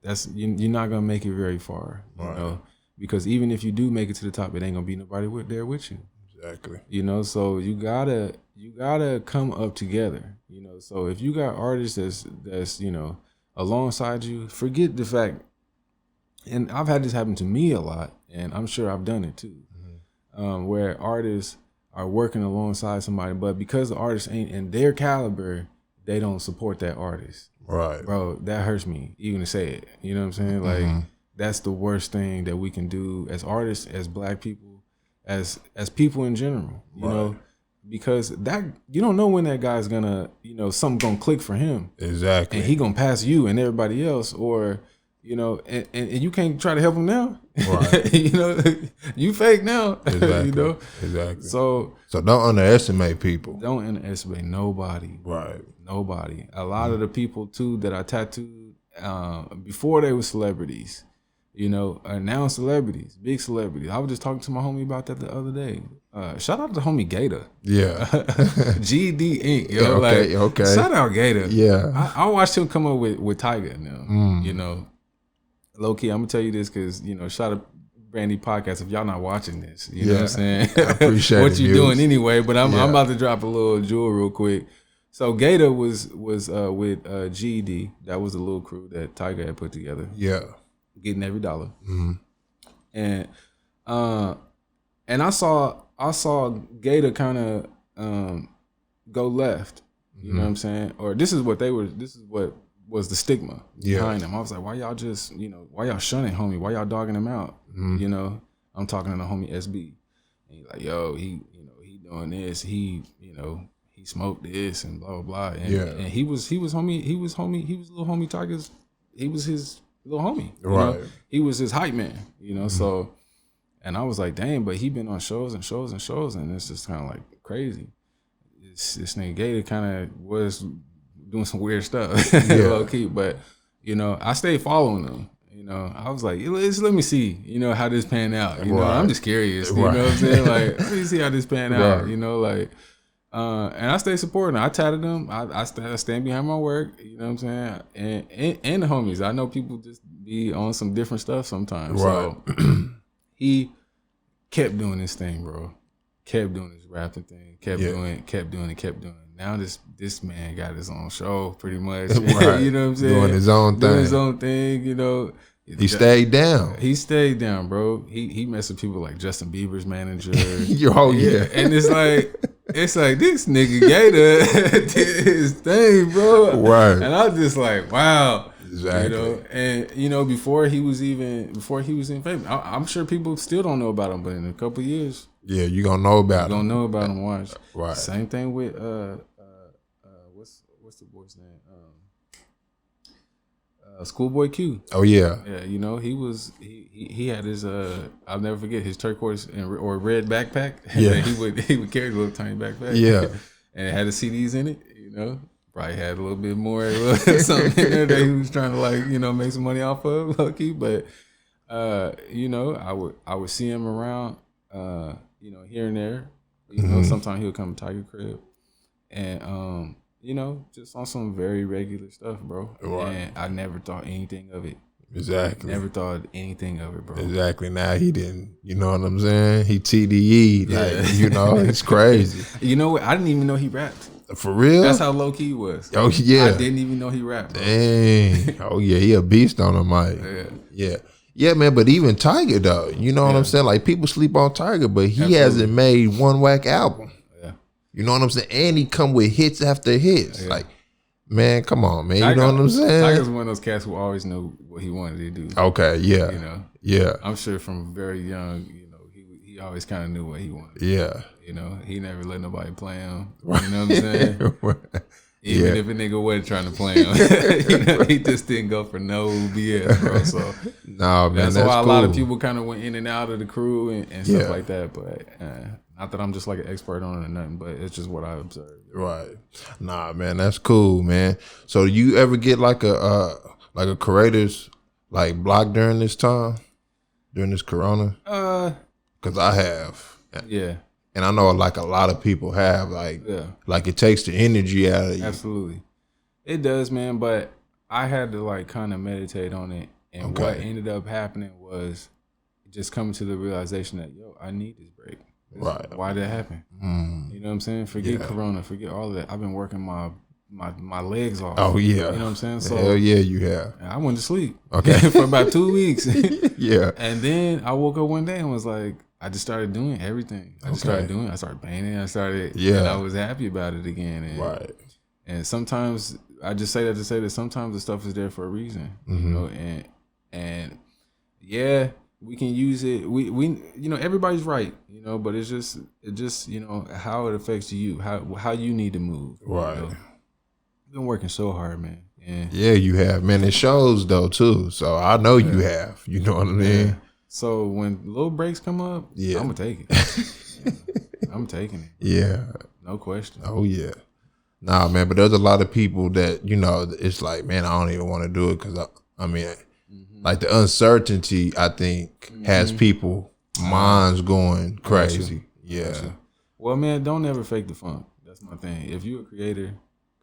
That's you're not gonna make it very far. You know, because even if you do make it to the top, it ain't gonna be nobody there with you. Exactly. You know, so you gotta come up together. You know, so if you got artists that's you know alongside you, forget the fact. And I've had this happen to me a lot, and I'm sure I've done it too, where artists are working alongside somebody, but because the artist ain't in their caliber, they don't support that artist. Right. Bro, that hurts me even to say it. You know what I'm saying? Like that's the worst thing that we can do as artists, as Black people, as people in general. You know, because that you don't know when that guy's gonna, you know, something gonna click for him. Exactly. And he gonna pass you and everybody else, or you know, and you can't try to help him now. Right. You know, you fake now. Exactly. You know? Exactly. So don't underestimate people. Don't underestimate nobody. Right. Nobody. A lot of the people too that I tattooed before they were celebrities, you know, are now celebrities, big celebrities. I was just talking to my homie about that the other day. Shout out to homie Gator. Yeah. GD Inc. Yo, okay. Shout out Gator. Yeah. I watched him come up with Tiger now. You know, low key, I'm gonna tell you this because you know, shout out Brandy podcast. If y'all not watching this, you know what I'm saying. I appreciate what you doing anyway. But I'm Yeah. about to drop a little jewel real quick. So Gator was with GD. That was a little crew that Tiger had put together. Yeah. Getting every dollar. And I saw Gator kind of go left. You know what I'm saying? Or this is what was the stigma behind them. I was like, why y'all just, you know, why y'all shunning homie? Why y'all dogging him out? You know, I'm talking to the homie SB. And he's like, yo, he doing this. He, you know, he smoked this and blah, blah, blah. And he was little homie Tiger's, he was his little homie. You know? He was his hype man, you know, so, and I was like, dang, but he been on shows and shows and shows, and it's just kind of like crazy. This nigga Gator kind of was doing some weird stuff, low key, but, you know, I stayed following him. You know, I was like, let me see, you know, how this pan out. You know, I'm just curious. You know what I'm saying? Like, let me see how this pan out. You know, like, and I stayed supporting him. I tatted him. I stand behind my work. You know what I'm saying? And the homies. I know people just be on some different stuff sometimes. So he kept doing this thing, bro. Kept doing this rapping thing. Kept doing it. Now this man got his own show, pretty much. You know what I'm saying? Doing his own thing. You know. He stayed down. He stayed down, bro. He messed with people like Justin Bieber's manager. And it's like this nigga Gator did his thing, bro. Right. And I was just like, wow. Exactly. You know, and you know, before he was in fame, I'm sure people still don't know about him, but in a couple of years, you gonna know about him. You gonna know about him. Watch. Right. Same thing with what's the boy's name? Schoolboy Q. Oh yeah. Yeah, you know, he had his I'll never forget his turquoise or red backpack. Yeah. he would carry a little tiny backpack. Yeah. And it had the CDs in it, you know. Probably had a little bit more something in there that he was trying to like, you know, make some money off of, lucky. But you know, I would see him around you know, here and there. You know, sometimes he would come to Tiger Crib. And you know, just on some very regular stuff, bro. Right. And I never thought anything of it. Exactly. Never thought anything of it, bro. Exactly. Now he didn't, you know what I'm saying? He TDE, like, you know, it's crazy. You know what? I didn't even know he rapped. For real? That's how low key he was. Oh yeah. I didn't even know he rapped, bro. Dang. Oh yeah, he a beast on the mic. Yeah. Yeah, man, but even Tiger though, you know what I'm saying? Like people sleep on Tiger, but he hasn't made one whack album. You know what I'm saying? And he come with hits after hits. Like, man, come on, man. You know what I'm saying? Tiger's one of those cats who always knew what he wanted to do. Okay, yeah. You know? Yeah. I'm sure from very young, you know, he always kind of knew what he wanted. Yeah. You know, he never let nobody play him. You know what I'm saying? Even if a nigga wasn't trying to play him. You know, he just didn't go for no BS, bro. So no, man, that's why cool. a lot of people kind of went in and out of the crew and stuff like that. But not that I'm just like an expert on it or nothing, but it's just what I observed. Right. Nah, man, that's cool, man. So you ever get like a curators like block during this time? During this corona? Cause I have. Yeah. And I know like a lot of people have like it takes the energy out of you. Absolutely. It does, man, but I had to like kind of meditate on it. And what ended up happening was just coming to the realization that, yo, I need this break. Right. Why did that happen? You know what I'm saying? Forget corona, forget all of that. I've been working my legs off. Oh yeah. You know what I'm saying? So hell yeah, you have. I went to sleep. Okay. For about 2 weeks. Yeah. And then I woke up one day and was like, I just started doing everything. I started painting. And I was happy about it again. And, and sometimes I just say that to say that sometimes the stuff is there for a reason, you know, and yeah, we can use it. We you know, everybody's right, you know, but it just you know how it affects you, how you need to move. Right. You know? I've been working so hard, man. Yeah, you have, man. It shows though too. So I know you have. You know what I mean? Yeah. So when little breaks come up, I'm gonna take it. I'm taking it. Yeah. No question. Oh yeah. Nah, man. But there's a lot of people that, you know, it's like, man, I don't even want to do it because I mean, like the uncertainty, I think, has people minds going crazy. Yeah. Well, man, don't ever fake the funk. That's my thing. If you're a creator,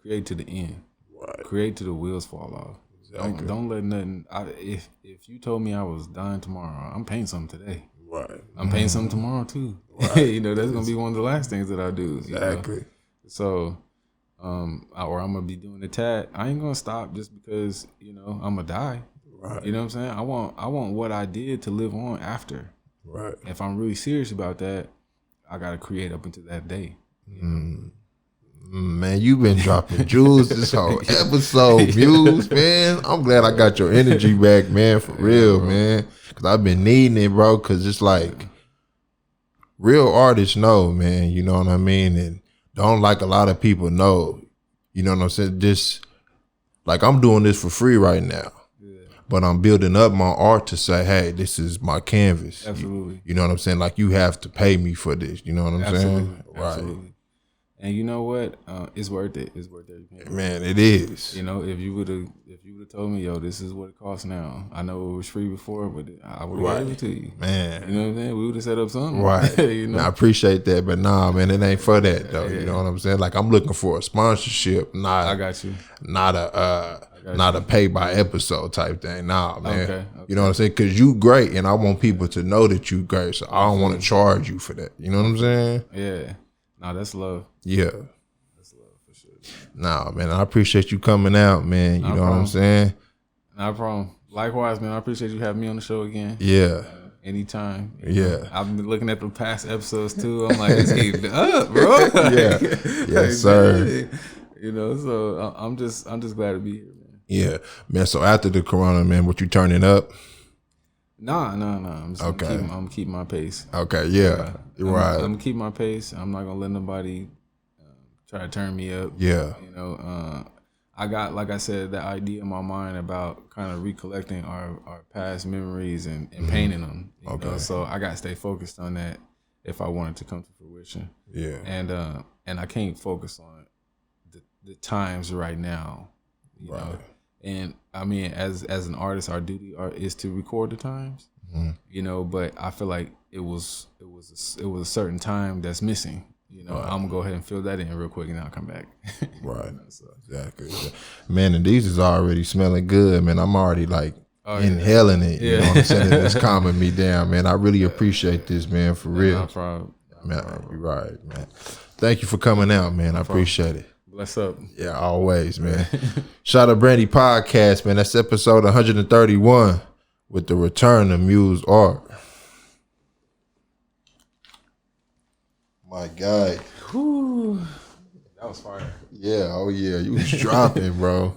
create to the end. Right. Create till the wheels fall off. Exactly. Don't let nothing. If you told me I was dying tomorrow, I'm painting something today. Right. I'm painting something tomorrow too. Right. You know, that's gonna be one of the last things that I do. Exactly. You know? So, or I'm gonna be doing a tat. I ain't gonna stop just because, you know, I'm gonna die. Right. You know what I'm saying? I want what I did to live on after. Right. If I'm really serious about that, I gotta create up until that day. You know? Man, you've been dropping jewels this whole episode, Muse, man. I'm glad I got your energy back, man, for real, man. Because I've been needing it, bro, because it's like real artists know, man, you know what I mean? And don't like a lot of people know, you know what I'm saying? Just like I'm doing this for free right now. But I'm building up my art to say, hey, this is my canvas. Absolutely. You know what I'm saying? Like you have to pay me for this. You know what I'm saying? Right. Absolutely. And you know what? It's worth it. It's worth it. Man, it is. You know, if you would have told me, yo, this is what it costs now. I know it was free before, but I would have gave it to you. Man. You know what I'm saying? We would have set up something. Right. You know? I appreciate that, but nah, man, it ain't for that though. You know what I'm saying? Like I'm looking for a sponsorship, not I got you. Not a pay by episode type thing. Nah, man. Okay. You know what I'm saying? Because you great, and I want people to know that you great. So I don't want to charge you for that. You know what I'm saying? Yeah. Nah, that's love. Yeah. That's love for sure. Nah, man, I appreciate you coming out, man. You know what I'm saying? No problem. Likewise, man. I appreciate you having me on the show again. Yeah. Anytime. Yeah. I've been looking at the past episodes too. I'm like, it's heating up, bro. Yeah. Yes, sir. You know, so I'm just glad to be here, man. Yeah, man. So after the corona, man, what you turning up? Nah. I'm just I'm keeping my pace. Okay, yeah. Right. I'm gonna keep my pace. I'm not gonna let nobody try to turn me up. Yeah. You know, I got, like I said, that idea in my mind about kind of recollecting our past memories and painting them. You know? So I got to stay focused on that if I want it to come to fruition. Yeah. And I can't focus on the times right now. You know? And I mean, as an artist, our duty is to record the times. You know, but I feel like it was a certain time that's missing. You know, I'm gonna go ahead and fill that in real quick, and I'll come back. Right. Exactly. Man, and these is already smelling good, man. I'm already like inhaling it. You know what I'm saying? It's calming me down, man. I really appreciate this, man, for real. No problem. Man, you're right, man. Thank you for coming out, man. I appreciate it. Bless up. Yeah, always, man. Shout out Brandy Podcast, man. That's episode 131 with the return of Muse art. My guy. Whew. That was fire. Yeah, oh yeah. You was dropping, bro.